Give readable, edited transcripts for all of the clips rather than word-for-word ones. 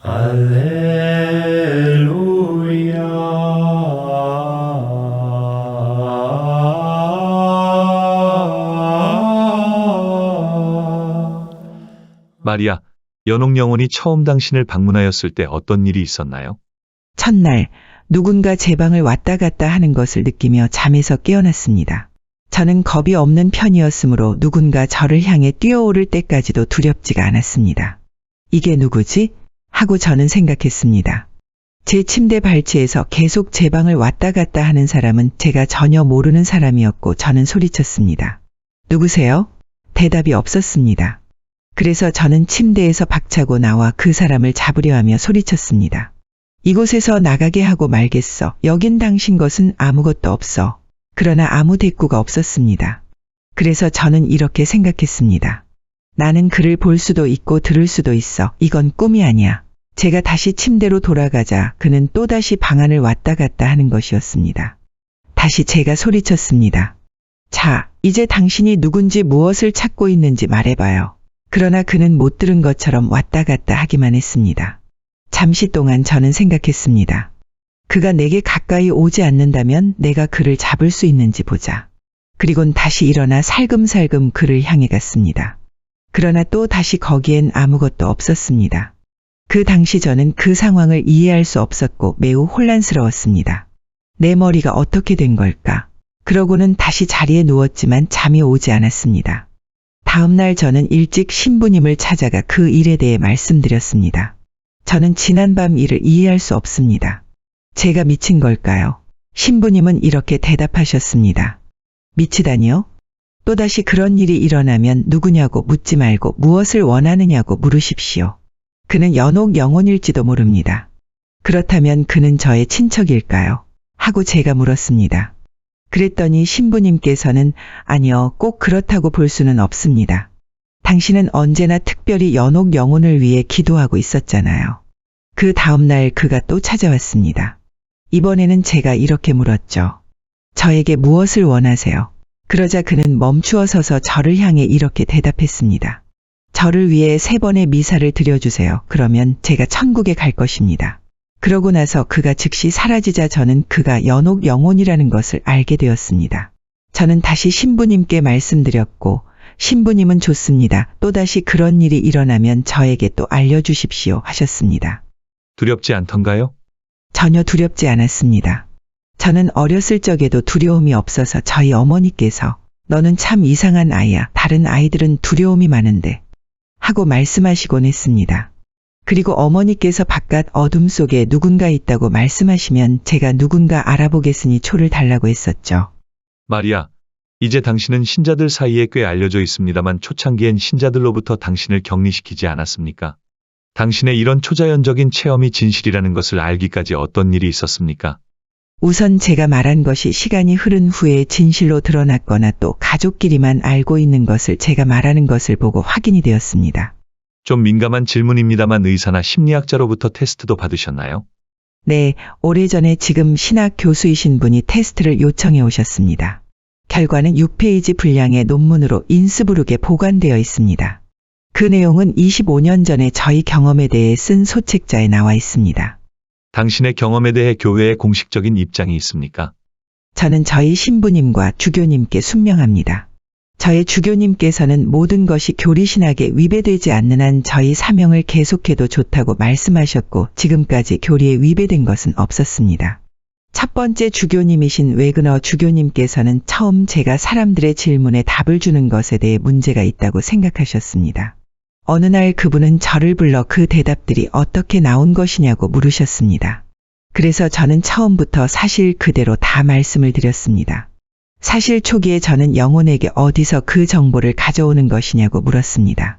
할렐루야. 마리아, 연옥 영혼이 처음 당신을 방문하였을 때 어떤 일이 있었나요? 첫날 누군가 제 방을 왔다 갔다 하는 것을 느끼며 잠에서 깨어났습니다. 저는 겁이 없는 편이었으므로 누군가 저를 향해 뛰어오를 때까지도 두렵지가 않았습니다. 이게 누구지? 하고 저는 생각했습니다. 제 침대 발치에서 계속 제 방을 왔다 갔다 하는 사람은 제가 전혀 모르는 사람이었고 저는 소리쳤습니다. 누구세요? 대답이 없었습니다. 그래서 저는 침대에서 박차고 나와 그 사람을 잡으려 하며 소리쳤습니다. 이곳에서 나가게 하고 말겠어. 여긴 당신 것은 아무것도 없어. 그러나 아무 대꾸가 없었습니다. 그래서 저는 이렇게 생각했습니다. 나는 그를 볼 수도 있고 들을 수도 있어. 이건 꿈이 아니야. 제가 다시 침대로 돌아가자 그는 또다시 방 안을 왔다 갔다 하는 것이었습니다. 다시 제가 소리쳤습니다. 자, 이제 당신이 누군지 무엇을 찾고 있는지 말해봐요. 그러나 그는 못 들은 것처럼 왔다 갔다 하기만 했습니다. 잠시 동안 저는 생각했습니다. 그가 내게 가까이 오지 않는다면 내가 그를 잡을 수 있는지 보자. 그리곤 다시 일어나 살금살금 그를 향해 갔습니다. 그러나 또 다시 거기엔 아무것도 없었습니다. 그 당시 저는 그 상황을 이해할 수 없었고 매우 혼란스러웠습니다. 내 머리가 어떻게 된 걸까? 그러고는 다시 자리에 누웠지만 잠이 오지 않았습니다. 다음 날 저는 일찍 신부님을 찾아가 그 일에 대해 말씀드렸습니다. 저는 지난밤 일을 이해할 수 없습니다. 제가 미친 걸까요? 신부님은 이렇게 대답하셨습니다. 미치다니요? 또다시 그런 일이 일어나면 누구냐고 묻지 말고 무엇을 원하느냐고 물으십시오. 그는 연옥 영혼일지도 모릅니다. 그렇다면 그는 저의 친척일까요? 하고 제가 물었습니다. 그랬더니 신부님께서는 아니요, 꼭 그렇다고 볼 수는 없습니다. 당신은 언제나 특별히 연옥 영혼을 위해 기도하고 있었잖아요. 그 다음날 그가 또 찾아왔습니다. 이번에는 제가 이렇게 물었죠. 저에게 무엇을 원하세요? 그러자 그는 멈추어 서서 저를 향해 이렇게 대답했습니다. 저를 위해 3번의 미사를 드려주세요. 그러면 제가 천국에 갈 것입니다. 그러고 나서 그가 즉시 사라지자 저는 그가 연옥 영혼이라는 것을 알게 되었습니다. 저는 다시 신부님께 말씀드렸고 신부님은 좋습니다. 또다시 그런 일이 일어나면 저에게 또 알려주십시오 하셨습니다. 두렵지 않던가요? 전혀 두렵지 않았습니다. 저는 어렸을 적에도 두려움이 없어서 저희 어머니께서 너는 참 이상한 아이야. 다른 아이들은 두려움이 많은데 하고 말씀하시곤 했습니다. 그리고 어머니께서 바깥 어둠 속에 누군가 있다고 말씀하시면 제가 누군가 알아보겠으니 초를 달라고 했었죠. 마리아, 이제 당신은 신자들 사이에 꽤 알려져 있습니다만 초창기엔 신자들로부터 당신을 격리시키지 않았습니까? 당신의 이런 초자연적인 체험이 진실이라는 것을 알기까지 어떤 일이 있었습니까? 우선 제가 말한 것이 시간이 흐른 후에 진실로 드러났거나 또 가족끼리만 알고 있는 것을 제가 말하는 것을 보고 확인이 되었습니다. 좀 민감한 질문입니다만 의사나 심리학자로부터 테스트도 받으셨나요? 네, 오래전에 지금 신학 교수이신 분이 테스트를 요청해 오셨습니다. 결과는 6페이지 분량의 논문으로 인스부르크에 보관되어 있습니다. 그 내용은 25년 전에 저희 경험에 대해 쓴 소책자에 나와 있습니다. 당신의 경험에 대해 교회의 공식적인 입장이 있습니까? 저는 저희 신부님과 주교님께 순명합니다. 저의 주교님께서는 모든 것이 교리신학에 위배되지 않는 한 저희 사명을 계속해도 좋다고 말씀하셨고 지금까지 교리에 위배된 것은 없었습니다. 첫 번째 주교님이신 웨그너 주교님께서는 처음 제가 사람들의 질문에 답을 주는 것에 대해 문제가 있다고 생각하셨습니다. 어느 날 그분은 저를 불러 그 대답들이 어떻게 나온 것이냐고 물으셨습니다. 그래서 저는 처음부터 사실 그대로 다 말씀을 드렸습니다. 사실 초기에 저는 영혼에게 어디서 그 정보를 가져오는 것이냐고 물었습니다.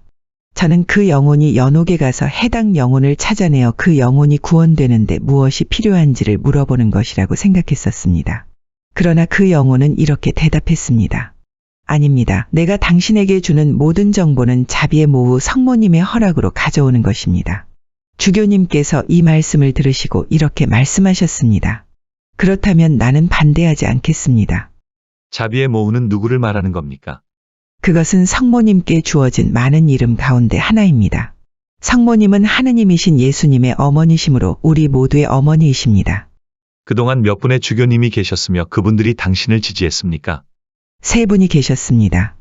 저는 그 영혼이 연옥에 가서 해당 영혼을 찾아내어 그 영혼이 구원되는데 무엇이 필요한지를 물어보는 것이라고 생각했었습니다. 그러나 그 영혼은 이렇게 대답했습니다. 아닙니다. 내가 당신에게 주는 모든 정보는 자비의 모후 성모님의 허락으로 가져오는 것입니다. 주교님께서 이 말씀을 들으시고 이렇게 말씀하셨습니다. 그렇다면 나는 반대하지 않겠습니다. 자비의 모후는 누구를 말하는 겁니까? 그것은 성모님께 주어진 많은 이름 가운데 하나입니다. 성모님은 하느님이신 예수님의 어머니시므로 우리 모두의 어머니이십니다. 그동안 몇 분의 주교님이 계셨으며 그분들이 당신을 지지했습니까? 세 분이 계셨습니다.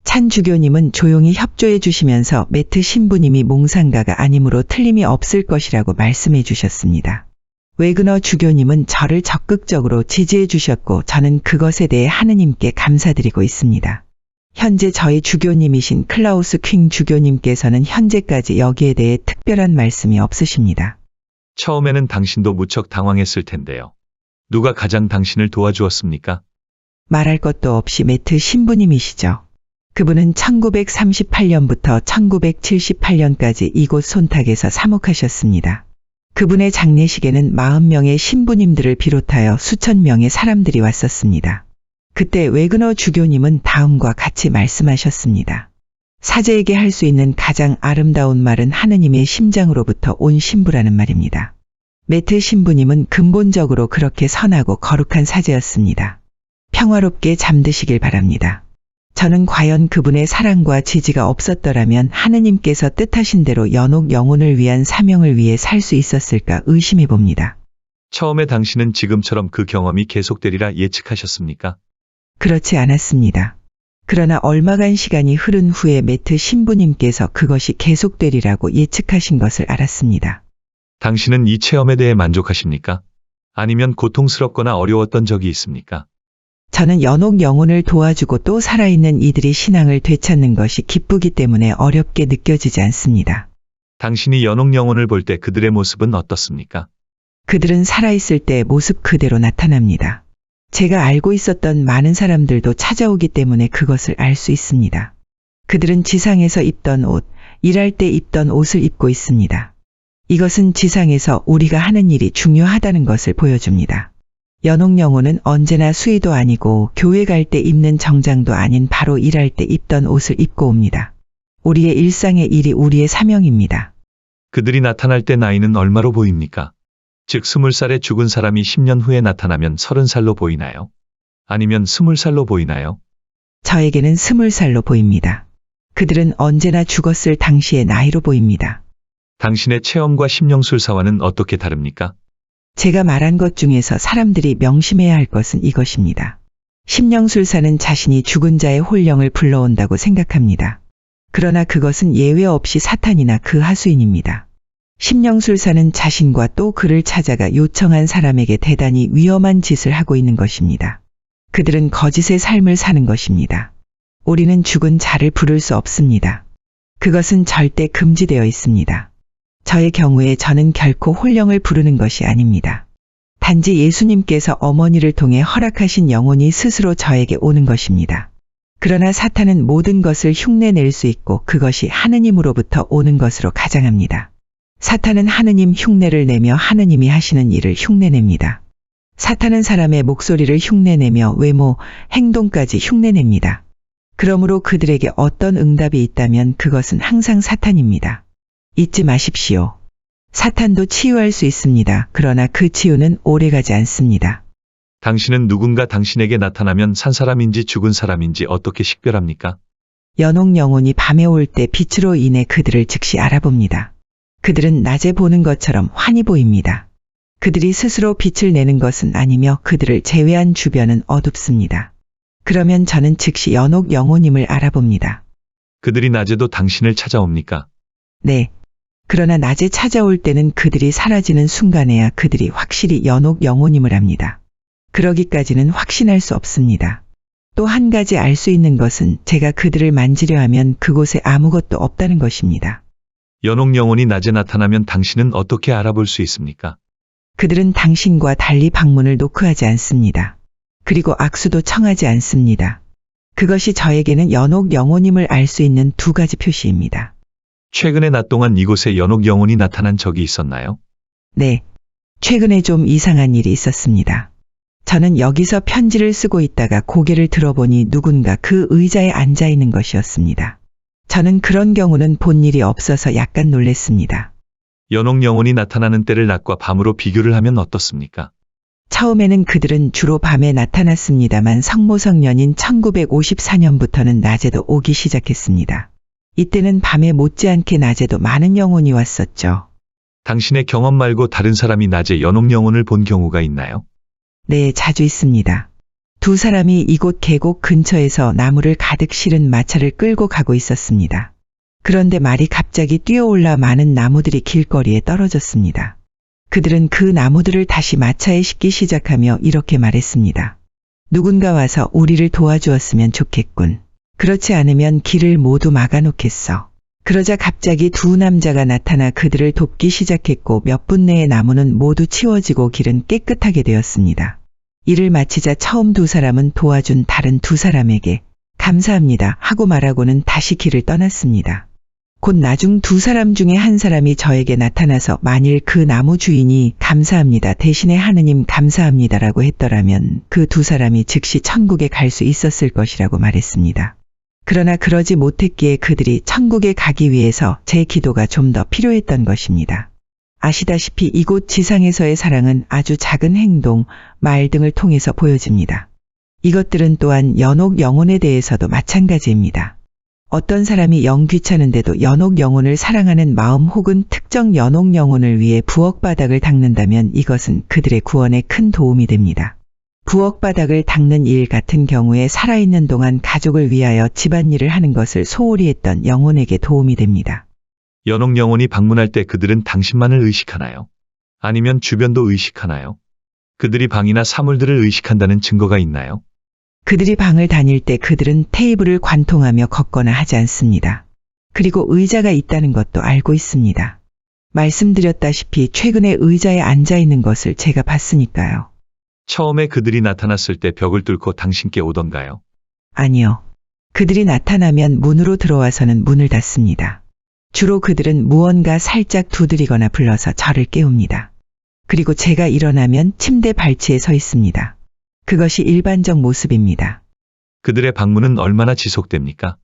찬 주교님은 조용히 협조해 주시면서 매트 신부님이 몽상가가 아니므로 틀림이 없을 것이라고 말씀해 주셨습니다. 웨그너 주교님은 저를 적극적으로 지지해 주셨고 저는 그것에 대해 하느님께 감사드리고 있습니다. 현재 저희 주교님이신 클라우스 킹 주교님께서는 현재까지 여기에 대해 특별한 말씀이 없으십니다. 처음에는 당신도 무척 당황했을 텐데요. 누가 가장 당신을 도와주었습니까? 말할 것도 없이 매트 신부님이시죠. 그분은 1938년부터 1978년까지 이곳 손탁에서 사목하셨습니다. 그분의 장례식에는 40명의 신부님들을 비롯하여 수천 명의 사람들이 왔었습니다. 그때 웨그너 주교님은 다음과 같이 말씀하셨습니다. 사제에게 할 수 있는 가장 아름다운 말은 하느님의 심장으로부터 온 신부라는 말입니다. 매트 신부님은 근본적으로 그렇게 선하고 거룩한 사제였습니다. 평화롭게 잠드시길 바랍니다. 저는 과연 그분의 사랑과 지지가 없었더라면 하느님께서 뜻하신 대로 연옥 영혼을 위한 사명을 위해 살 수 있었을까 의심해 봅니다. 처음에 당신은 지금처럼 그 경험이 계속되리라 예측하셨습니까? 그렇지 않았습니다. 그러나 얼마간 시간이 흐른 후에 매트 신부님께서 그것이 계속되리라고 예측하신 것을 알았습니다. 당신은 이 체험에 대해 만족하십니까? 아니면 고통스럽거나 어려웠던 적이 있습니까? 저는 연옥 영혼을 도와주고 또 살아있는 이들이 신앙을 되찾는 것이 기쁘기 때문에 어렵게 느껴지지 않습니다. 당신이 연옥 영혼을 볼 때 그들의 모습은 어떻습니까? 그들은 살아있을 때 모습 그대로 나타납니다. 제가 알고 있었던 많은 사람들도 찾아오기 때문에 그것을 알 수 있습니다. 그들은 지상에서 입던 옷, 일할 때 입던 옷을 입고 있습니다. 이것은 지상에서 우리가 하는 일이 중요하다는 것을 보여줍니다. 연옥 영혼은 언제나 수의도 아니고 교회 갈 때 입는 정장도 아닌 바로 일할 때 입던 옷을 입고 옵니다. 우리의 일상의 일이 우리의 사명입니다. 그들이 나타날 때 나이는 얼마로 보입니까? 즉 20살에 죽은 사람이 10년 후에 나타나면 30살로 보이나요? 아니면 20살로 보이나요? 저에게는 20살로 보입니다. 그들은 언제나 죽었을 당시의 나이로 보입니다. 당신의 체험과 심령술사와는 어떻게 다릅니까? 제가 말한 것 중에서 사람들이 명심해야 할 것은 이것입니다. 심령술사는 자신이 죽은 자의 혼령을 불러온다고 생각합니다. 그러나 그것은 예외 없이 사탄이나 그 하수인입니다. 심령술사는 자신과 또 그를 찾아가 요청한 사람에게 대단히 위험한 짓을 하고 있는 것입니다. 그들은 거짓의 삶을 사는 것입니다. 우리는 죽은 자를 부를 수 없습니다. 그것은 절대 금지되어 있습니다. 저의 경우에 저는 결코 혼령을 부르는 것이 아닙니다. 단지 예수님께서 어머니를 통해 허락하신 영혼이 스스로 저에게 오는 것입니다. 그러나 사탄은 모든 것을 흉내낼 수 있고 그것이 하느님으로부터 오는 것으로 가장합니다. 사탄은 하느님 흉내를 내며 하느님이 하시는 일을 흉내냅니다. 사탄은 사람의 목소리를 흉내내며 외모, 행동까지 흉내냅니다. 그러므로 그들에게 어떤 응답이 있다면 그것은 항상 사탄입니다. 잊지 마십시오. 사탄도 치유할 수 있습니다. 그러나 그 치유는 오래가지 않습니다. 당신은 누군가 당신에게 나타나면 산 사람인지 죽은 사람인지 어떻게 식별합니까? 연옥 영혼이 밤에 올 때 빛으로 인해 그들을 즉시 알아봅니다. 그들은 낮에 보는 것처럼 환히 보입니다. 그들이 스스로 빛을 내는 것은 아니며 그들을 제외한 주변은 어둡습니다. 그러면 저는 즉시 연옥 영혼임을 알아봅니다. 그들이 낮에도 당신을 찾아옵니까? 네. 그러나 낮에 찾아올 때는 그들이 사라지는 순간에야 그들이 확실히 연옥 영혼임을 합니다. 그러기까지는 확신할 수 없습니다. 또 한 가지 알 수 있는 것은 제가 그들을 만지려 하면 그곳에 아무것도 없다는 것입니다. 연옥 영혼이 낮에 나타나면 당신은 어떻게 알아볼 수 있습니까? 그들은 당신과 달리 방문을 노크하지 않습니다. 그리고 악수도 청하지 않습니다. 그것이 저에게는 연옥 영혼임을 알 수 있는 두 가지 표시입니다. 최근에 낮 동안 이곳에 연옥 영혼이 나타난 적이 있었나요? 네. 최근에 좀 이상한 일이 있었습니다. 저는 여기서 편지를 쓰고 있다가 고개를 들어보니 누군가 그 의자에 앉아 있는 것이었습니다. 저는 그런 경우는 본 일이 없어서 약간 놀랐습니다. 연옥 영혼이 나타나는 때를 낮과 밤으로 비교를 하면 어떻습니까? 처음에는 그들은 주로 밤에 나타났습니다만 성모성년인 1954년부터는 낮에도 오기 시작했습니다. 이때는 밤에 못지않게 낮에도 많은 영혼이 왔었죠. 당신의 경험 말고 다른 사람이 낮에 연옥 영혼을 본 경우가 있나요? 네, 자주 있습니다. 두 사람이 이곳 계곡 근처에서 나무를 가득 실은 마차를 끌고 가고 있었습니다. 그런데 말이 갑자기 뛰어올라 많은 나무들이 길거리에 떨어졌습니다. 그들은 그 나무들을 다시 마차에 싣기 시작하며 이렇게 말했습니다. 누군가 와서 우리를 도와주었으면 좋겠군. 그렇지 않으면 길을 모두 막아놓겠어. 그러자 갑자기 두 남자가 나타나 그들을 돕기 시작했고 몇 분 내에 나무는 모두 치워지고 길은 깨끗하게 되었습니다. 일을 마치자 처음 두 사람은 도와준 다른 두 사람에게 감사합니다 하고 말하고는 다시 길을 떠났습니다. 곧 나중 두 사람 중에 한 사람이 저에게 나타나서 만일 그 나무 주인이 감사합니다 대신에 하느님 감사합니다라고 했더라면 그 두 사람이 즉시 천국에 갈 수 있었을 것이라고 말했습니다. 그러나 그러지 못했기에 그들이 천국에 가기 위해서 제 기도가 좀 더 필요했던 것입니다. 아시다시피 이곳 지상에서의 사랑은 아주 작은 행동, 말 등을 통해서 보여집니다. 이것들은 또한 연옥 영혼에 대해서도 마찬가지입니다. 어떤 사람이 영 귀찮은데도 연옥 영혼을 사랑하는 마음 혹은 특정 연옥 영혼을 위해 부엌바닥을 닦는다면 이것은 그들의 구원에 큰 도움이 됩니다. 부엌바닥을 닦는 일 같은 경우에 살아있는 동안 가족을 위하여 집안일을 하는 것을 소홀히 했던 영혼에게 도움이 됩니다. 연옥 영혼이 방문할 때 그들은 당신만을 의식하나요? 아니면 주변도 의식하나요? 그들이 방이나 사물들을 의식한다는 증거가 있나요? 그들이 방을 다닐 때 그들은 테이블을 관통하며 걷거나 하지 않습니다. 그리고 의자가 있다는 것도 알고 있습니다. 말씀드렸다시피 최근에 의자에 앉아 있는 것을 제가 봤으니까요. 처음에 그들이 나타났을 때 벽을 뚫고 당신께 오던가요? 아니요. 그들이 나타나면 문으로 들어와서는 문을 닫습니다. 주로 그들은 무언가 살짝 두드리거나 불러서 저를 깨웁니다. 그리고 제가 일어나면 침대 발치에 서 있습니다. 그것이 일반적 모습입니다. 그들의 방문은 얼마나 지속됩니까?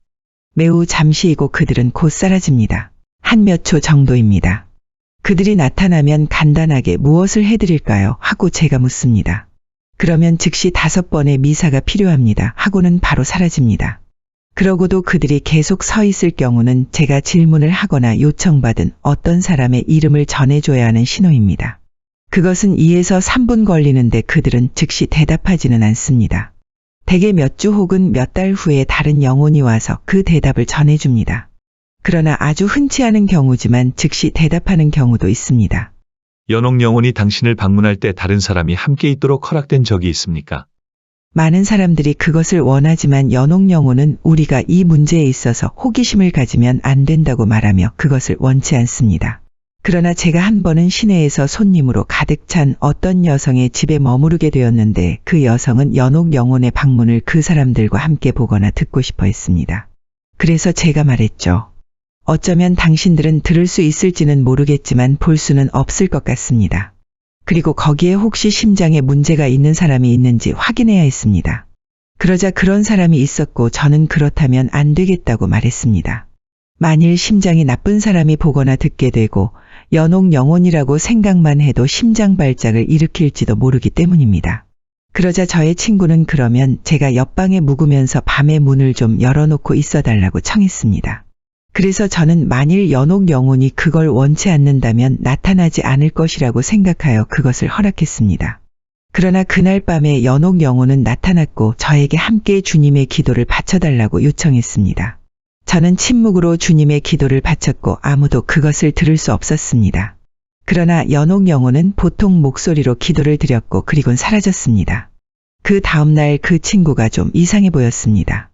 매우 잠시이고 그들은 곧 사라집니다. 한 몇 초 정도입니다. 그들이 나타나면 간단하게 무엇을 해드릴까요? 하고 제가 묻습니다. 그러면 즉시 5번의 미사가 필요합니다. 하고는 바로 사라집니다. 그러고도 그들이 계속 서 있을 경우는 제가 질문을 하거나 요청받은 어떤 사람의 이름을 전해줘야 하는 신호입니다. 그것은 2에서 3분 걸리는데 그들은 즉시 대답하지는 않습니다. 대개 몇 주 혹은 몇 달 후에 다른 영혼이 와서 그 대답을 전해줍니다. 그러나 아주 흔치 않은 경우지만 즉시 대답하는 경우도 있습니다. 연옥 영혼이 당신을 방문할 때 다른 사람이 함께 있도록 허락된 적이 있습니까? 많은 사람들이 그것을 원하지만 연옥 영혼은 우리가 이 문제에 있어서 호기심을 가지면 안 된다고 말하며 그것을 원치 않습니다. 그러나 제가 한 번은 시내에서 손님으로 가득 찬 어떤 여성의 집에 머무르게 되었는데 그 여성은 연옥 영혼의 방문을 그 사람들과 함께 보거나 듣고 싶어 했습니다. 그래서 제가 말했죠. 어쩌면 당신들은 들을 수 있을지는 모르겠지만 볼 수는 없을 것 같습니다. 그리고 거기에 혹시 심장에 문제가 있는 사람이 있는지 확인해야 했습니다. 그러자 그런 사람이 있었고 저는 그렇다면 안 되겠다고 말했습니다. 만일 심장이 나쁜 사람이 보거나 듣게 되고 연옥 영혼이라고 생각만 해도 심장 발작을 일으킬지도 모르기 때문입니다. 그러자 저의 친구는 그러면 제가 옆방에 묵으면서 밤에 문을 좀 열어놓고 있어달라고 청했습니다. 그래서 저는 만일 연옥 영혼이 그걸 원치 않는다면 나타나지 않을 것이라고 생각하여 그것을 허락했습니다. 그러나 그날 밤에 연옥 영혼은 나타났고 저에게 함께 주님의 기도를 바쳐달라고 요청했습니다. 저는 침묵으로 주님의 기도를 바쳤고 아무도 그것을 들을 수 없었습니다. 그러나 연옥 영혼은 보통 목소리로 기도를 드렸고 그리곤 사라졌습니다. 그 다음날 그 친구가 좀 이상해 보였습니다.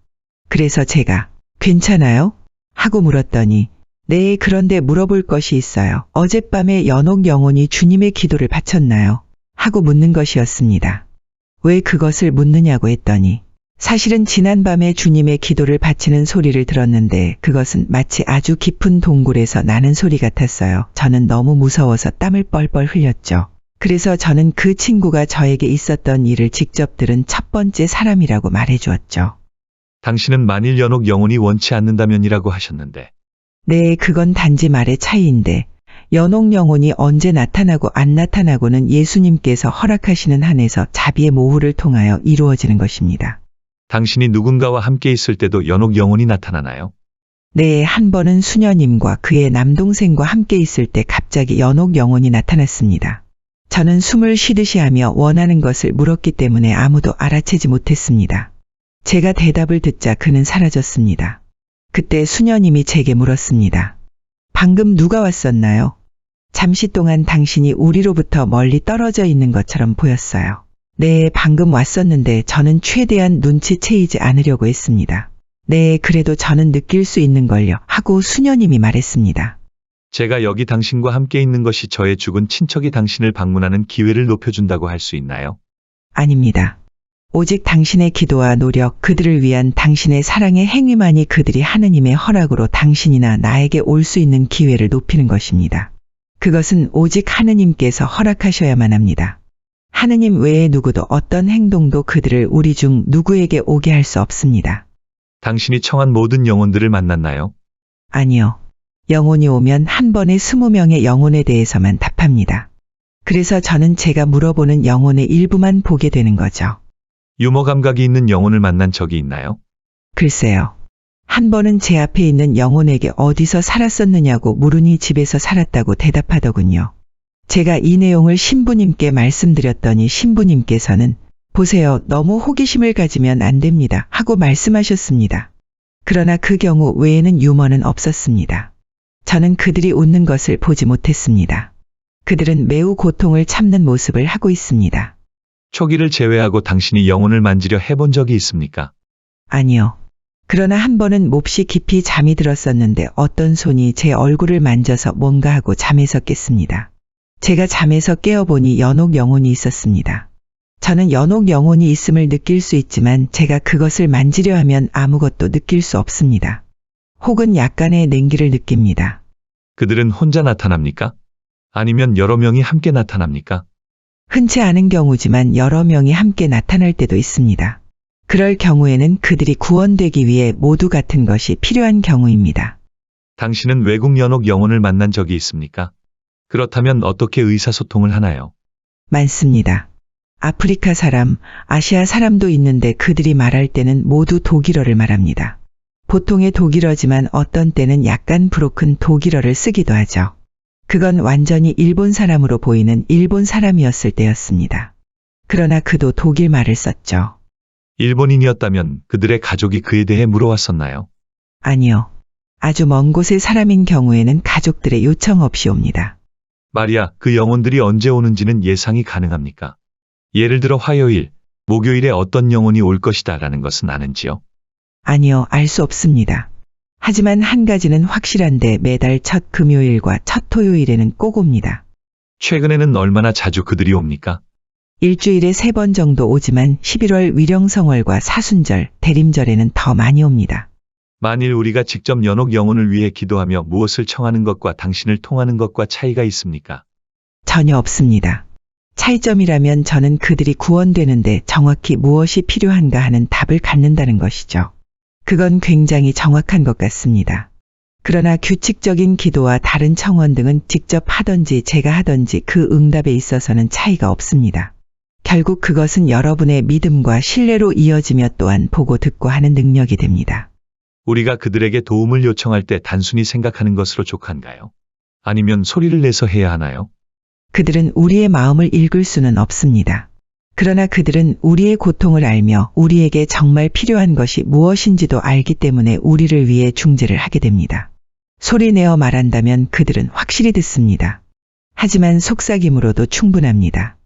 그래서 제가 괜찮아요? 하고 물었더니 네, 그런데 물어볼 것이 있어요. 어젯밤에 연옥 영혼이 주님의 기도를 바쳤나요? 하고 묻는 것이었습니다. 왜 그것을 묻느냐고 했더니 사실은 지난밤에 주님의 기도를 바치는 소리를 들었는데 그것은 마치 아주 깊은 동굴에서 나는 소리 같았어요. 저는 너무 무서워서 땀을 뻘뻘 흘렸죠. 그래서 저는 그 친구가 저에게 있었던 일을 직접 들은 첫 번째 사람이라고 말해주었죠. 당신은 만일 연옥 영혼이 원치 않는다면이라고 하셨는데. 네, 그건 단지 말의 차이인데 연옥 영혼이 언제 나타나고 안 나타나고는 예수님께서 허락하시는 한에서 자비의 모후를 통하여 이루어지는 것입니다. 당신이 누군가와 함께 있을 때도 연옥 영혼이 나타나나요? 네, 한 번은 수녀님과 그의 남동생과 함께 있을 때 갑자기 연옥 영혼이 나타났습니다. 저는 숨을 쉬듯이 하며 원하는 것을 물었기 때문에 아무도 알아채지 못했습니다. 제가 대답을 듣자 그는 사라졌습니다. 그때 수녀님이 제게 물었습니다. 방금 누가 왔었나요? 잠시 동안 당신이 우리로부터 멀리 떨어져 있는 것처럼 보였어요. 네, 방금 왔었는데 저는 최대한 눈치채이지 않으려고 했습니다. 네, 그래도 저는 느낄 수 있는 걸요. 하고 수녀님이 말했습니다. 제가 여기 당신과 함께 있는 것이 저의 죽은 친척이 당신을 방문하는 기회를 높여준다고 할 수 있나요? 아닙니다. 오직 당신의 기도와 노력, 그들을 위한 당신의 사랑의 행위만이 그들이 하느님의 허락으로 당신이나 나에게 올 수 있는 기회를 높이는 것입니다. 그것은 오직 하느님께서 허락하셔야만 합니다. 하느님 외에 누구도 어떤 행동도 그들을 우리 중 누구에게 오게 할 수 없습니다. 당신이 청한 모든 영혼들을 만났나요? 아니요. 영혼이 오면 한 번에 20명의 영혼에 대해서만 답합니다. 그래서 저는 제가 물어보는 영혼의 일부만 보게 되는 거죠. 유머 감각이 있는 영혼을 만난 적이 있나요? 글쎄요. 한 번은 제 앞에 있는 영혼에게 어디서 살았었느냐고 물으니 집에서 살았다고 대답하더군요. 제가 이 내용을 신부님께 말씀드렸더니 신부님께서는 보세요, 너무 호기심을 가지면 안 됩니다 하고 말씀하셨습니다. 그러나 그 경우 외에는 유머는 없었습니다. 저는 그들이 웃는 것을 보지 못했습니다. 그들은 매우 고통을 참는 모습을 하고 있습니다. 초기를 제외하고 당신이 영혼을 만지려 해본 적이 있습니까? 아니요. 그러나 한 번은 몹시 깊이 잠이 들었었는데 어떤 손이 제 얼굴을 만져서 뭔가 하고 잠에서 깼습니다. 제가 잠에서 깨어보니 연옥 영혼이 있었습니다. 저는 연옥 영혼이 있음을 느낄 수 있지만 제가 그것을 만지려 하면 아무것도 느낄 수 없습니다. 혹은 약간의 냉기를 느낍니다. 그들은 혼자 나타납니까? 아니면 여러 명이 함께 나타납니까? 흔치 않은 경우지만 여러 명이 함께 나타날 때도 있습니다. 그럴 경우에는 그들이 구원되기 위해 모두 같은 것이 필요한 경우입니다. 당신은 외국 연옥 영혼을 만난 적이 있습니까? 그렇다면 어떻게 의사소통을 하나요? 많습니다. 아프리카 사람, 아시아 사람도 있는데 그들이 말할 때는 모두 독일어를 말합니다. 보통의 독일어지만 어떤 때는 약간 브로큰 독일어를 쓰기도 하죠. 그건 완전히 일본 사람으로 보이는 일본 사람이었을 때였습니다. 그러나 그도 독일 말을 썼죠. 일본인이었다면 그들의 가족이 그에 대해 물어왔었나요? 아니요. 아주 먼 곳의 사람인 경우에는 가족들의 요청 없이 옵니다. 말이야, 그 영혼들이 언제 오는지는 예상이 가능합니까? 예를 들어 화요일, 목요일에 어떤 영혼이 올 것이다 라는 것은 아는지요? 아니요, 알 수 없습니다. 하지만 한 가지는 확실한데 매달 첫 금요일과 첫 토요일에는 꼭 옵니다. 최근에는 얼마나 자주 그들이 옵니까? 일주일에 3번 정도 오지만 11월 위령성월과 사순절, 대림절에는 더 많이 옵니다. 만일 우리가 직접 연옥 영혼을 위해 기도하며 무엇을 청하는 것과 당신을 통하는 것과 차이가 있습니까? 전혀 없습니다. 차이점이라면 저는 그들이 구원되는데 정확히 무엇이 필요한가 하는 답을 갖는다는 것이죠. 그건 굉장히 정확한 것 같습니다. 그러나 규칙적인 기도와 다른 청원 등은 직접 하든지 제가 하든지 그 응답에 있어서는 차이가 없습니다. 결국 그것은 여러분의 믿음과 신뢰로 이어지며 또한 보고 듣고 하는 능력이 됩니다. 우리가 그들에게 도움을 요청할 때 단순히 생각하는 것으로 족한가요? 아니면 소리를 내서 해야 하나요? 그들은 우리의 마음을 읽을 수는 없습니다. 그러나 그들은 우리의 고통을 알며 우리에게 정말 필요한 것이 무엇인지도 알기 때문에 우리를 위해 중재를 하게 됩니다. 소리내어 말한다면 그들은 확실히 듣습니다. 하지만 속삭임으로도 충분합니다.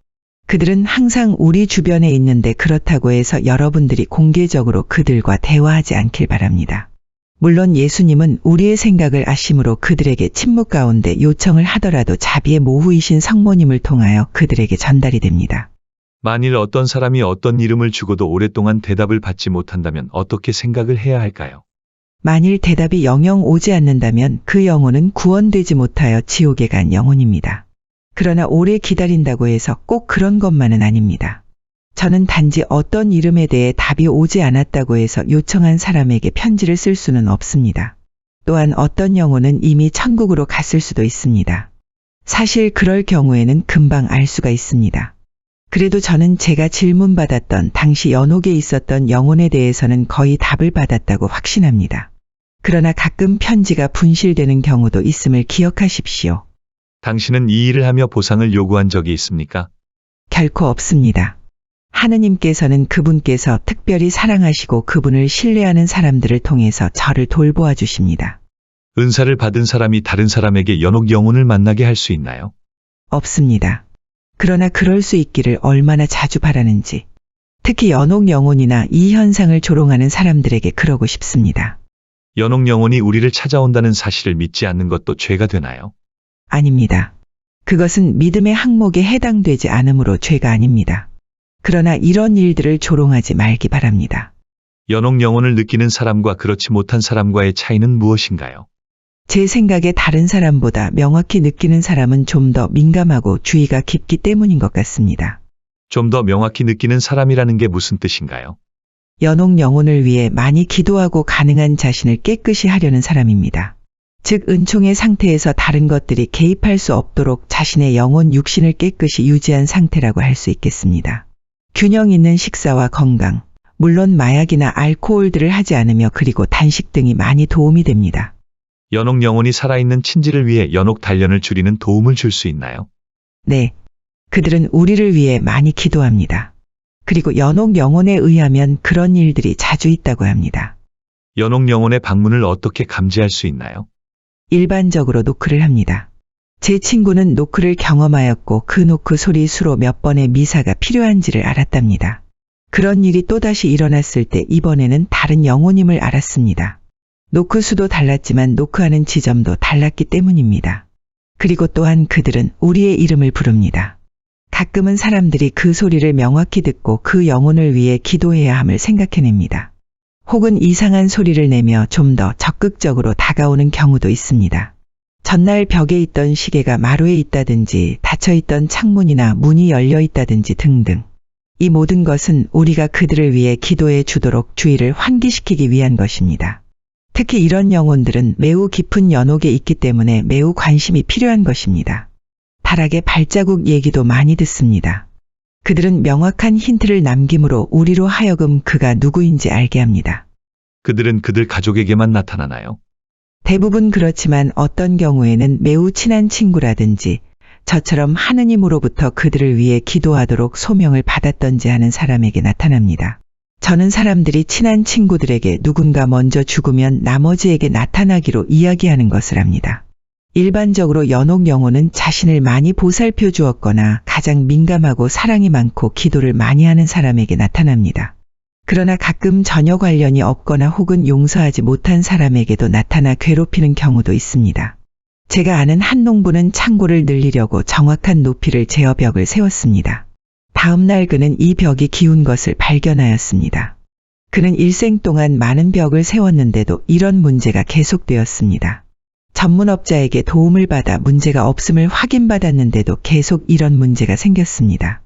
그들은 항상 우리 주변에 있는데 그렇다고 해서 여러분들이 공개적으로 그들과 대화하지 않길 바랍니다. 물론 예수님은 우리의 생각을 아심으로 그들에게 침묵 가운데 요청을 하더라도 자비의 모후이신 성모님을 통하여 그들에게 전달이 됩니다. 만일 어떤 사람이 어떤 이름을 주고도 오랫동안 대답을 받지 못한다면 어떻게 생각을 해야 할까요? 만일 대답이 영영 오지 않는다면 그 영혼은 구원되지 못하여 지옥에 간 영혼입니다. 그러나 오래 기다린다고 해서 꼭 그런 것만은 아닙니다. 저는 단지 어떤 이름에 대해 답이 오지 않았다고 해서 요청한 사람에게 편지를 쓸 수는 없습니다. 또한 어떤 영혼은 이미 천국으로 갔을 수도 있습니다. 사실 그럴 경우에는 금방 알 수가 있습니다. 그래도 저는 제가 질문받았던 당시 연옥에 있었던 영혼에 대해서는 거의 답을 받았다고 확신합니다. 그러나 가끔 편지가 분실되는 경우도 있음을 기억하십시오. 당신은 이 일을 하며 보상을 요구한 적이 있습니까? 결코 없습니다. 하느님께서는 그분께서 특별히 사랑하시고 그분을 신뢰하는 사람들을 통해서 저를 돌보아 주십니다. 은사를 받은 사람이 다른 사람에게 연옥 영혼을 만나게 할 수 있나요? 없습니다. 그러나 그럴 수 있기를 얼마나 자주 바라는지, 특히 연옥 영혼이나 이 현상을 조롱하는 사람들에게 그러고 싶습니다. 연옥 영혼이 우리를 찾아온다는 사실을 믿지 않는 것도 죄가 되나요? 아닙니다. 그것은 믿음의 항목에 해당되지 않으므로 죄가 아닙니다. 그러나 이런 일들을 조롱하지 말기 바랍니다. 연옥 영혼을 느끼는 사람과 그렇지 못한 사람과의 차이는 무엇인가요? 제 생각에 다른 사람보다 명확히 느끼는 사람은 좀 더 민감하고 주의가 깊기 때문인 것 같습니다. 좀 더 명확히 느끼는 사람이라는 게 무슨 뜻인가요? 연옥 영혼을 위해 많이 기도하고 가능한 자신을 깨끗이 하려는 사람입니다. 즉 은총의 상태에서 다른 것들이 개입할 수 없도록 자신의 영혼 육신을 깨끗이 유지한 상태라고 할 수 있겠습니다. 균형 있는 식사와 건강, 물론 마약이나 알코올들을 하지 않으며 그리고 단식 등이 많이 도움이 됩니다. 연옥 영혼이 살아있는 친지를 위해 연옥 단련을 줄이는 도움을 줄 수 있나요? 네. 그들은 우리를 위해 많이 기도합니다. 그리고 연옥 영혼에 의하면 그런 일들이 자주 있다고 합니다. 연옥 영혼의 방문을 어떻게 감지할 수 있나요? 일반적으로 노크를 합니다. 제 친구는 노크를 경험하였고 그 노크 소리 수로 몇 번의 미사가 필요한지를 알았답니다. 그런 일이 또다시 일어났을 때 이번에는 다른 영혼임을 알았습니다. 노크 수도 달랐지만 노크하는 지점도 달랐기 때문입니다. 그리고 또한 그들은 우리의 이름을 부릅니다. 가끔은 사람들이 그 소리를 명확히 듣고 그 영혼을 위해 기도해야 함을 생각해냅니다. 혹은 이상한 소리를 내며 좀 더 적극적으로 다가오는 경우도 있습니다. 전날 벽에 있던 시계가 마루에 있다든지 닫혀있던 창문이나 문이 열려 있다든지 등등. 이 모든 것은 우리가 그들을 위해 기도해 주도록 주의를 환기시키기 위한 것입니다. 특히 이런 영혼들은 매우 깊은 연옥에 있기 때문에 매우 관심이 필요한 것입니다. 타락의 발자국 얘기도 많이 듣습니다. 그들은 명확한 힌트를 남김으로 우리로 하여금 그가 누구인지 알게 합니다. 그들은 그들 가족에게만 나타나나요? 대부분 그렇지만 어떤 경우에는 매우 친한 친구라든지 저처럼 하느님으로부터 그들을 위해 기도하도록 소명을 받았던지 하는 사람에게 나타납니다. 저는 사람들이 친한 친구들에게 누군가 먼저 죽으면 나머지에게 나타나기로 이야기하는 것을 합니다. 일반적으로 연옥 영혼은 자신을 많이 보살펴 주었거나 가장 민감하고 사랑이 많고 기도를 많이 하는 사람에게 나타납니다. 그러나 가끔 전혀 관련이 없거나 혹은 용서하지 못한 사람에게도 나타나 괴롭히는 경우도 있습니다. 제가 아는 한 농부는 창고를 늘리려고 정확한 높이를 재어 벽을 세웠습니다. 다음 날 그는 이 벽이 기운 것을 발견하였습니다. 그는 일생 동안 많은 벽을 세웠는데도 이런 문제가 계속되었습니다. 전문업자에게 도움을 받아 문제가 없음을 확인받았는데도 계속 이런 문제가 생겼습니다.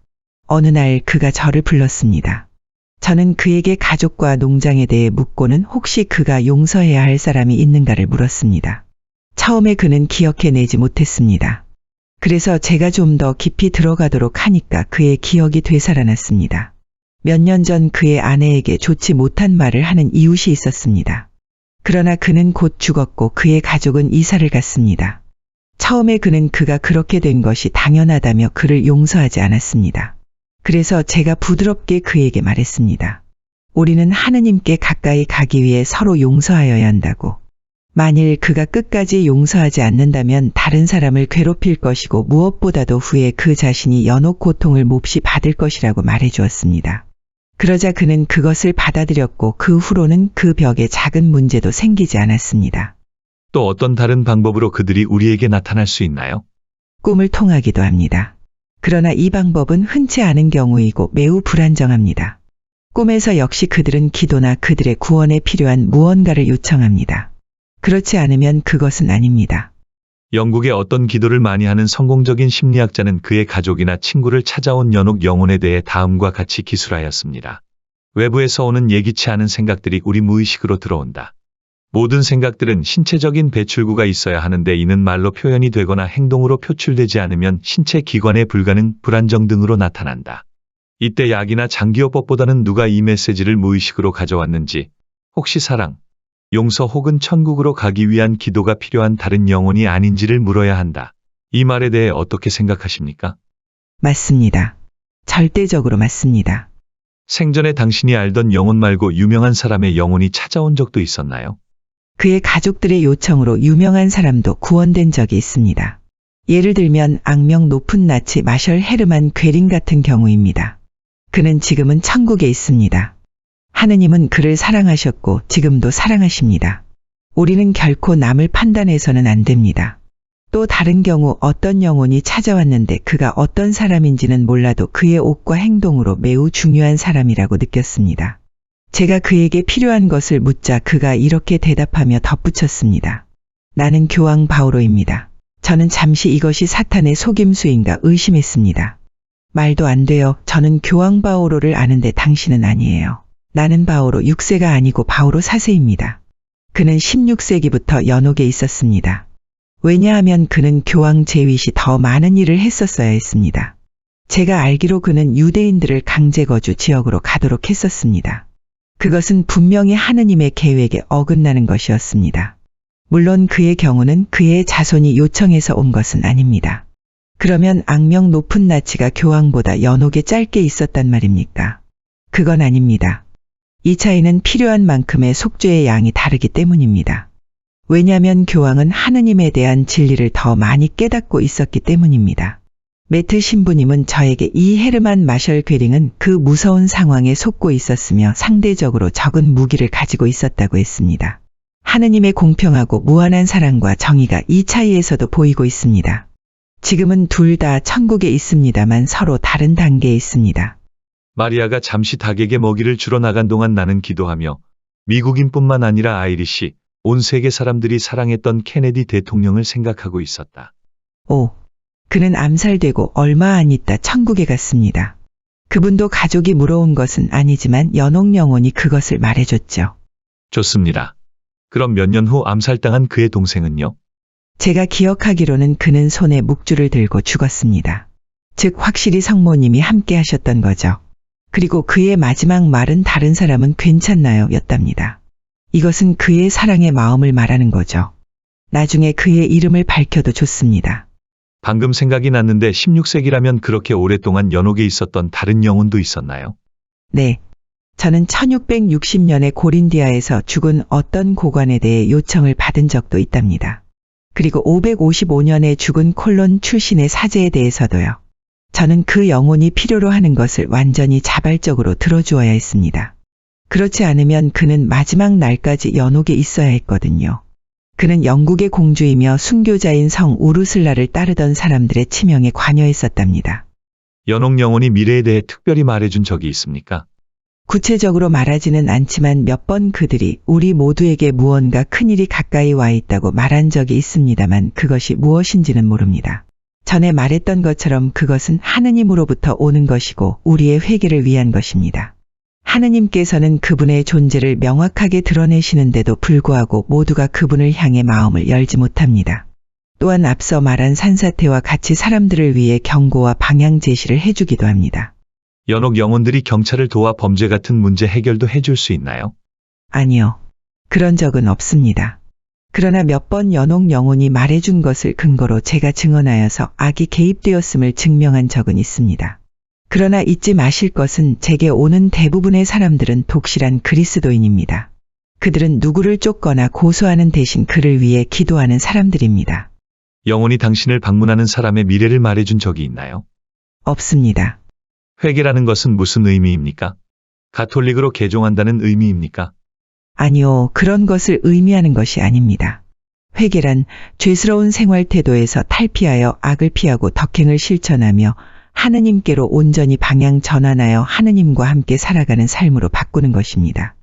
어느 날 그가 저를 불렀습니다. 저는 그에게 가족과 농장에 대해 묻고는 혹시 그가 용서해야 할 사람이 있는가를 물었습니다. 처음에 그는 기억해내지 못했습니다. 그래서 제가 좀 더 깊이 들어가도록 하니까 그의 기억이 되살아났습니다. 몇 년 전 그의 아내에게 좋지 못한 말을 하는 이웃이 있었습니다. 그러나 그는 곧 죽었고 그의 가족은 이사를 갔습니다. 처음에 그는 그가 그렇게 된 것이 당연하다며 그를 용서하지 않았습니다. 그래서 제가 부드럽게 그에게 말했습니다. 우리는 하느님께 가까이 가기 위해 서로 용서하여야 한다고. 만일 그가 끝까지 용서하지 않는다면 다른 사람을 괴롭힐 것이고 무엇보다도 후에 그 자신이 연옥 고통을 몹시 받을 것이라고 말해 주었습니다. 그러자 그는 그것을 받아들였고 그 후로는 그 벽에 작은 문제도 생기지 않았습니다. 또 어떤 다른 방법으로 그들이 우리에게 나타날 수 있나요? 꿈을 통하기도 합니다. 그러나 이 방법은 흔치 않은 경우이고 매우 불안정합니다. 꿈에서 역시 그들은 기도나 그들의 구원에 필요한 무언가를 요청합니다. 그렇지 않으면 그것은 아닙니다. 영국의 어떤 기도를 많이 하는 성공적인 심리학자는 그의 가족이나 친구를 찾아온 연옥 영혼에 대해 다음과 같이 기술하였습니다. 외부에서 오는 예기치 않은 생각들이 우리 무의식으로 들어온다. 모든 생각들은 신체적인 배출구가 있어야 하는데 이는 말로 표현이 되거나 행동으로 표출되지 않으면 신체 기관의 불가능, 불안정 등으로 나타난다. 이때 약이나 장기요법보다는 누가 이 메시지를 무의식으로 가져왔는지, 혹시 사랑, 용서 혹은 천국으로 가기 위한 기도가 필요한 다른 영혼이 아닌지를 물어야 한다. 이 말에 대해 어떻게 생각하십니까? 맞습니다. 절대적으로 맞습니다. 생전에 당신이 알던 영혼 말고 유명한 사람의 영혼이 찾아온 적도 있었나요? 그의 가족들의 요청으로 유명한 사람도 구원된 적이 있습니다. 예를 들면 악명 높은 나치 마셜 헤르만 괴링 같은 경우입니다. 그는 지금은 천국에 있습니다. 하느님은 그를 사랑하셨고 지금도 사랑하십니다. 우리는 결코 남을 판단해서는 안 됩니다. 또 다른 경우 어떤 영혼이 찾아왔는데 그가 어떤 사람인지는 몰라도 그의 옷과 행동으로 매우 중요한 사람이라고 느꼈습니다. 제가 그에게 필요한 것을 묻자 그가 이렇게 대답하며 덧붙였습니다. 나는 교황 바오로입니다. 저는 잠시 이것이 사탄의 속임수인가 의심했습니다. 말도 안 돼요. 저는 교황 바오로를 아는데 당신은 아니에요. 나는 바오로 6세가 아니고 바오로 4세입니다. 그는 16세기부터 연옥에 있었습니다. 왜냐하면 그는 교황 제윗이 더 많은 일을 했었어야 했습니다. 제가 알기로 그는 유대인들을 강제 거주 지역으로 가도록 했었습니다. 그것은 분명히 하느님의 계획에 어긋나는 것이었습니다. 물론 그의 경우는 그의 자손이 요청해서 온 것은 아닙니다. 그러면 악명 높은 나치가 교황보다 연옥에 짧게 있었단 말입니까? 그건 아닙니다. 이 차이는 필요한 만큼의 속죄의 양이 다르기 때문입니다. 왜냐하면 교황은 하느님에 대한 진리를 더 많이 깨닫고 있었기 때문입니다. 매트 신부님은 저에게 이 헤르만 마셜 괴링은 그 무서운 상황에 속고 있었으며 상대적으로 적은 무기를 가지고 있었다고 했습니다. 하느님의 공평하고 무한한 사랑과 정의가 이 차이에서도 보이고 있습니다. 지금은 둘 다 천국에 있습니다만 서로 다른 단계에 있습니다. 마리아가 잠시 닭에게 먹이를 주러 나간 동안 나는 기도하며 미국인뿐만 아니라 아이리시, 온 세계 사람들이 사랑했던 케네디 대통령을 생각하고 있었다. 그는 암살되고 얼마 안 있다 천국에 갔습니다. 그분도 가족이 물어온 것은 아니지만 연옥 영혼이 그것을 말해줬죠. 좋습니다. 그럼 몇 년 후 암살당한 그의 동생은요? 제가 기억하기로는 그는 손에 묵주를 들고 죽었습니다. 즉 확실히 성모님이 함께 하셨던 거죠. 그리고 그의 마지막 말은 다른 사람은 괜찮나요? 였답니다. 이것은 그의 사랑의 마음을 말하는 거죠. 나중에 그의 이름을 밝혀도 좋습니다. 방금 생각이 났는데 16세기라면 그렇게 오랫동안 연옥에 있었던 다른 영혼도 있었나요? 네. 저는 1660년에 고린디아에서 죽은 어떤 고관에 대해 요청을 받은 적도 있답니다. 그리고 555년에 죽은 콜론 출신의 사제에 대해서도요. 저는 그 영혼이 필요로 하는 것을 완전히 자발적으로 들어주어야 했습니다. 그렇지 않으면 그는 마지막 날까지 연옥에 있어야 했거든요. 그는 영국의 공주이며 순교자인 성 우르슬라를 따르던 사람들의 치명에 관여했었답니다. 연옥 영혼이 미래에 대해 특별히 말해준 적이 있습니까? 구체적으로 말하지는 않지만 몇 번 그들이 우리 모두에게 무언가 큰일이 가까이 와 있다고 말한 적이 있습니다만 그것이 무엇인지는 모릅니다. 전에 말했던 것처럼 그것은 하느님으로부터 오는 것이고 우리의 회개를 위한 것입니다. 하느님께서는 그분의 존재를 명확하게 드러내시는데도 불구하고 모두가 그분을 향해 마음을 열지 못합니다. 또한 앞서 말한 산사태와 같이 사람들을 위해 경고와 방향 제시를 해주기도 합니다. 연옥 영혼들이 경찰을 도와 범죄 같은 문제 해결도 해줄 수 있나요? 아니요. 그런 적은 없습니다. 그러나 몇 번 연옥 영혼이 말해준 것을 근거로 제가 증언하여서 악이 개입되었음을 증명한 적은 있습니다. 그러나 잊지 마실 것은 제게 오는 대부분의 사람들은 독실한 그리스도인입니다. 그들은 누구를 쫓거나 고소하는 대신 그를 위해 기도하는 사람들입니다. 영혼이 당신을 방문하는 사람의 미래를 말해준 적이 있나요? 없습니다. 회개라는 것은 무슨 의미입니까? 가톨릭으로 개종한다는 의미입니까? 아니요, 그런 것을 의미하는 것이 아닙니다. 회개란 죄스러운 생활 태도에서 탈피하여 악을 피하고 덕행을 실천하며 하느님께로 온전히 방향 전환하여 하느님과 함께 살아가는 삶으로 바꾸는 것입니다.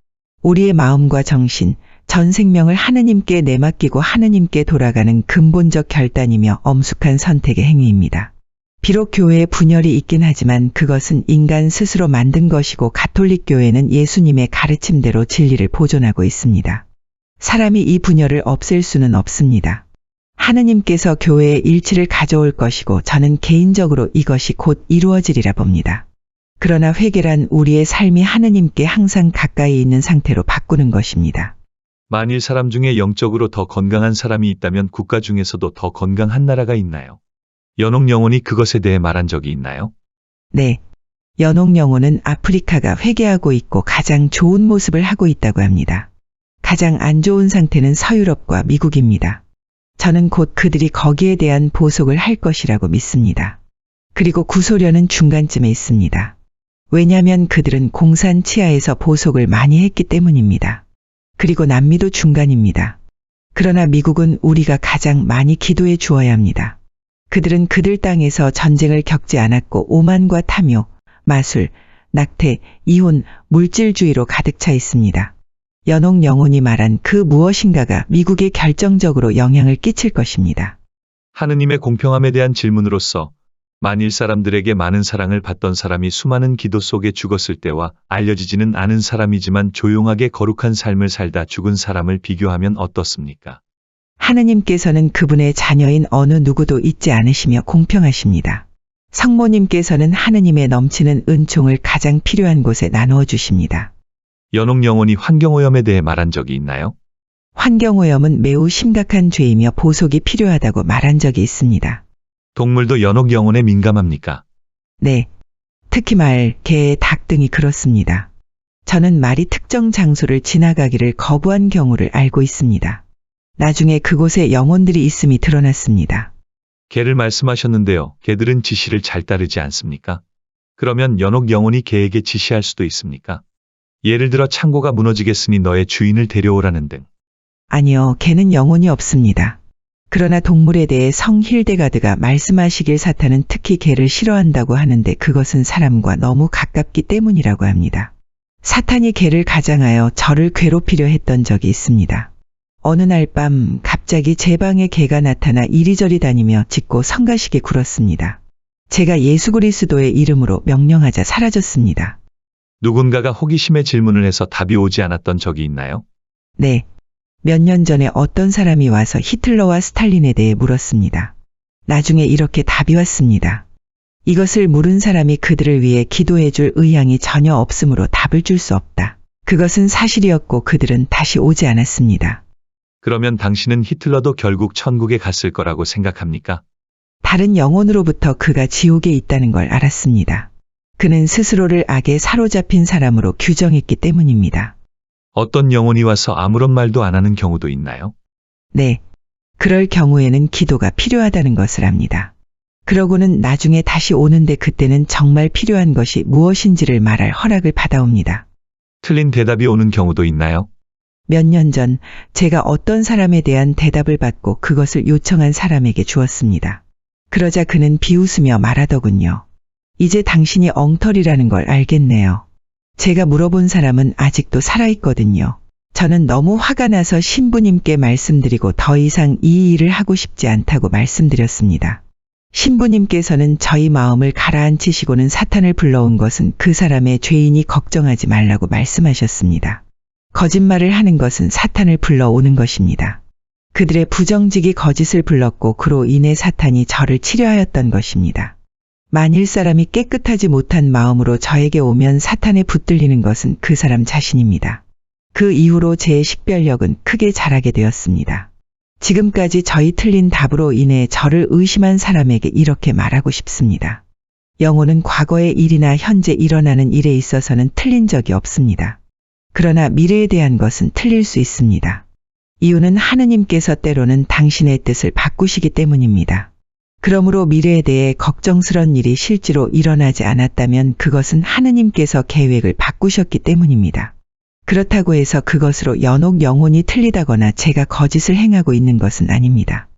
우리의 마음과 정신, 전 생명을 하느님께 내맡기고 하느님께 돌아가는 근본적 결단이며 엄숙한 선택의 행위입니다. 비록 교회에 분열이 있긴 하지만 그것은 인간 스스로 만든 것이고 가톨릭 교회는 예수님의 가르침대로 진리를 보존하고 있습니다. 사람이 이 분열을 없앨 수는 없습니다. 하느님께서 교회에 일치를 가져올 것이고 저는 개인적으로 이것이 곧 이루어지리라 봅니다. 그러나 회개란 우리의 삶이 하느님께 항상 가까이 있는 상태로 바꾸는 것입니다. 만일 사람 중에 영적으로 더 건강한 사람이 있다면 국가 중에서도 더 건강한 나라가 있나요? 연옥 영혼이 그것에 대해 말한 적이 있나요? 네. 연옥 영혼은 아프리카가 회개하고 있고 가장 좋은 모습을 하고 있다고 합니다. 가장 안 좋은 상태는 서유럽과 미국입니다. 저는 곧 그들이 거기에 대한 보속을 할 것이라고 믿습니다. 그리고 구소련은 중간쯤에 있습니다. 왜냐하면 그들은 공산 치하에서 보속을 많이 했기 때문입니다. 그리고 남미도 중간입니다. 그러나 미국은 우리가 가장 많이 기도해 주어야 합니다. 그들은 그들 땅에서 전쟁을 겪지 않았고 오만과 탐욕, 마술, 낙태, 이혼, 물질주의로 가득 차 있습니다. 연옥 영혼이 말한 그 무엇인가가 미국에 결정적으로 영향을 끼칠 것입니다. 하느님의 공평함에 대한 질문으로서 만일 사람들에게 많은 사랑을 받던 사람이 수많은 기도 속에 죽었을 때와 알려지지는 않은 사람이지만 조용하게 거룩한 삶을 살다 죽은 사람을 비교하면 어떻습니까? 하느님께서는 그분의 자녀인 어느 누구도 잊지 않으시며 공평하십니다. 성모님께서는 하느님의 넘치는 은총을 가장 필요한 곳에 나누어 주십니다. 연옥 영혼이 환경오염에 대해 말한 적이 있나요? 환경오염은 매우 심각한 죄이며 보속이 필요하다고 말한 적이 있습니다. 동물도 연옥 영혼에 민감합니까? 네. 특히 말, 개, 닭 등이 그렇습니다. 저는 말이 특정 장소를 지나가기를 거부한 경우를 알고 있습니다. 나중에 그곳에 영혼들이 있음이 드러났습니다. 개를 말씀하셨는데요. 개들은 지시를 잘 따르지 않습니까? 그러면 연옥 영혼이 개에게 지시할 수도 있습니까? 예를 들어 창고가 무너지겠으니 너의 주인을 데려오라는 등. 아니요, 개는 영혼이 없습니다. 그러나 동물에 대해 성 힐데가드가 말씀하시길 사탄은 특히 개를 싫어한다고 하는데 그것은 사람과 너무 가깝기 때문이라고 합니다. 사탄이 개를 가장하여 저를 괴롭히려 했던 적이 있습니다. 어느 날 밤 갑자기 제 방에 개가 나타나 이리저리 다니며 짖고 성가시게 굴었습니다. 제가 예수 그리스도의 이름으로 명령하자 사라졌습니다. 누군가가 호기심에 질문을 해서 답이 오지 않았던 적이 있나요? 네. 몇 년 전에 어떤 사람이 와서 히틀러와 스탈린에 대해 물었습니다. 나중에 이렇게 답이 왔습니다. 이것을 물은 사람이 그들을 위해 기도해 줄 의향이 전혀 없으므로 답을 줄 수 없다. 그것은 사실이었고 그들은 다시 오지 않았습니다. 그러면 당신은 히틀러도 결국 천국에 갔을 거라고 생각합니까? 다른 영혼으로부터 그가 지옥에 있다는 걸 알았습니다. 그는 스스로를 악에 사로잡힌 사람으로 규정했기 때문입니다. 어떤 영혼이 와서 아무런 말도 안 하는 경우도 있나요? 네. 그럴 경우에는 기도가 필요하다는 것을 압니다. 그러고는 나중에 다시 오는데 그때는 정말 필요한 것이 무엇인지를 말할 허락을 받아옵니다. 틀린 대답이 오는 경우도 있나요? 몇 년 전 제가 어떤 사람에 대한 대답을 받고 그것을 요청한 사람에게 주었습니다. 그러자 그는 비웃으며 말하더군요. 이제 당신이 엉터리라는 걸 알겠네요. 제가 물어본 사람은 아직도 살아있거든요. 저는 너무 화가 나서 신부님께 말씀드리고 더 이상 이 일을 하고 싶지 않다고 말씀드렸습니다. 신부님께서는 저희 마음을 가라앉히시고는 사탄을 불러온 것은 그 사람의 죄인이 걱정하지 말라고 말씀하셨습니다. 거짓말을 하는 것은 사탄을 불러오는 것입니다. 그들의 부정직이 거짓을 불렀고 그로 인해 사탄이 저를 치려하였던 것입니다. 만일 사람이 깨끗하지 못한 마음으로 저에게 오면 사탄에 붙들리는 것은 그 사람 자신입니다. 그 이후로 제 식별력은 크게 자라게 되었습니다. 지금까지 저희 틀린 답으로 인해 저를 의심한 사람에게 이렇게 말하고 싶습니다. 영혼은 과거의 일이나 현재 일어나는 일에 있어서는 틀린 적이 없습니다. 그러나 미래에 대한 것은 틀릴 수 있습니다. 이유는 하느님께서 때로는 당신의 뜻을 바꾸시기 때문입니다. 그러므로 미래에 대해 걱정스런 일이 실제로 일어나지 않았다면 그것은 하느님께서 계획을 바꾸셨기 때문입니다. 그렇다고 해서 그것으로 연옥 영혼이 틀리다거나 제가 거짓을 행하고 있는 것은 아닙니다.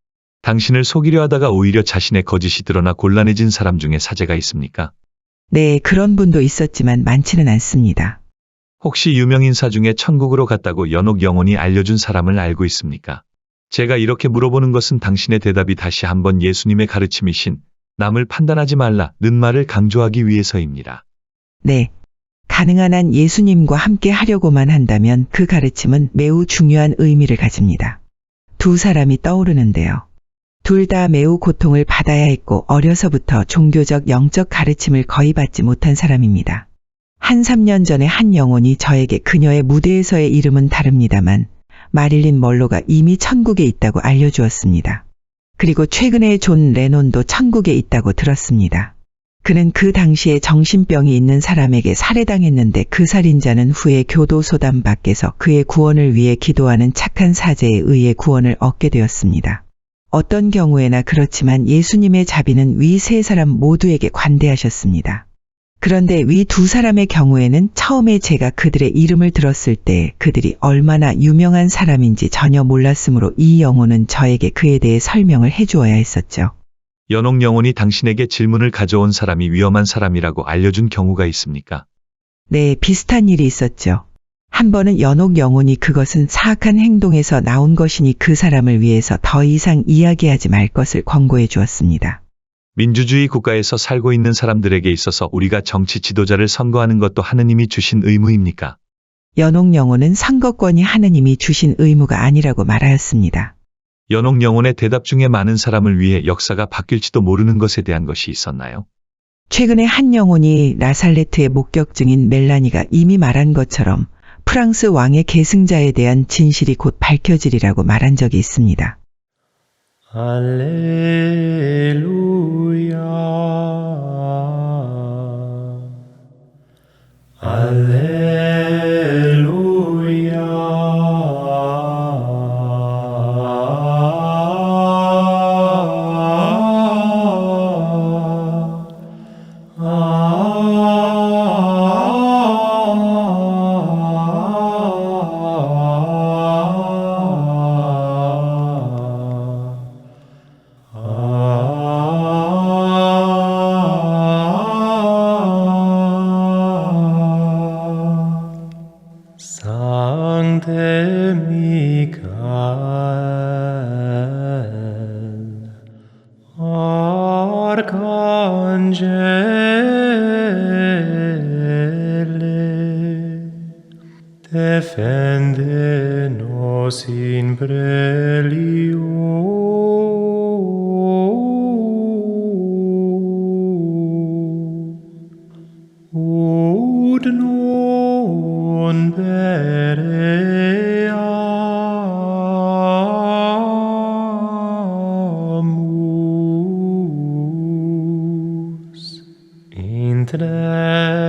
당신을 속이려 하다가 오히려 자신의 거짓이 드러나 곤란해진 사람 중에 사제가 있습니까? 네, 그런 분도 있었지만 많지는 않습니다. 혹시 유명인사 중에 천국으로 갔다고 연옥 영혼이 알려준 사람을 알고 있습니까? 제가 이렇게 물어보는 것은 당신의 대답이 다시 한번 예수님의 가르침이신 남을 판단하지 말라는 말을 강조하기 위해서입니다. 네. 가능한 한 예수님과 함께 하려고만 한다면 그 가르침은 매우 중요한 의미를 가집니다. 두 사람이 떠오르는데요. 둘 다 매우 고통을 받아야 했고 어려서부터 종교적 영적 가르침을 거의 받지 못한 사람입니다. 한 3년 전에 한 영혼이 저에게 그녀의 무대에서의 이름은 다릅니다만 마릴린 먼로가 이미 천국에 있다고 알려주었습니다. 그리고 최근에 존 레논도 천국에 있다고 들었습니다. 그는 그 당시에 정신병이 있는 사람에게 살해당했는데 그 살인자는 후에 교도소단 밖에서 그의 구원을 위해 기도하는 착한 사제에 의해 구원을 얻게 되었습니다. 어떤 경우에나 그렇지만 예수님의 자비는 위 세 사람 모두에게 관대하셨습니다. 그런데 위 두 사람의 경우에는 처음에 제가 그들의 이름을 들었을 때 그들이 얼마나 유명한 사람인지 전혀 몰랐으므로 이 영혼은 저에게 그에 대해 설명을 해주어야 했었죠. 연옥 영혼이 당신에게 질문을 가져온 사람이 위험한 사람이라고 알려준 경우가 있습니까? 네, 비슷한 일이 있었죠. 한 번은 연옥 영혼이 그것은 사악한 행동에서 나온 것이니 그 사람을 위해서 더 이상 이야기하지 말 것을 권고해 주었습니다. 민주주의 국가에서 살고 있는 사람들에게 있어서 우리가 정치 지도자를 선거하는 것도 하느님이 주신 의무입니까? 연옥 영혼은 선거권이 하느님이 주신 의무가 아니라고 말하였습니다. 연옥 영혼의 대답 중에 많은 사람을 위해 역사가 바뀔지도 모르는 것에 대한 것이 있었나요? 최근에 한 영혼이 라살레트의 목격증인 멜라니가 이미 말한 것처럼 프랑스 왕의 계승자에 대한 진실이 곧 밝혀지리라고 말한 적이 있습니다. Alleluia. Alleluia. Sancte Michael, Arcangele, defende nos in prelio. Ut non pereamus, intre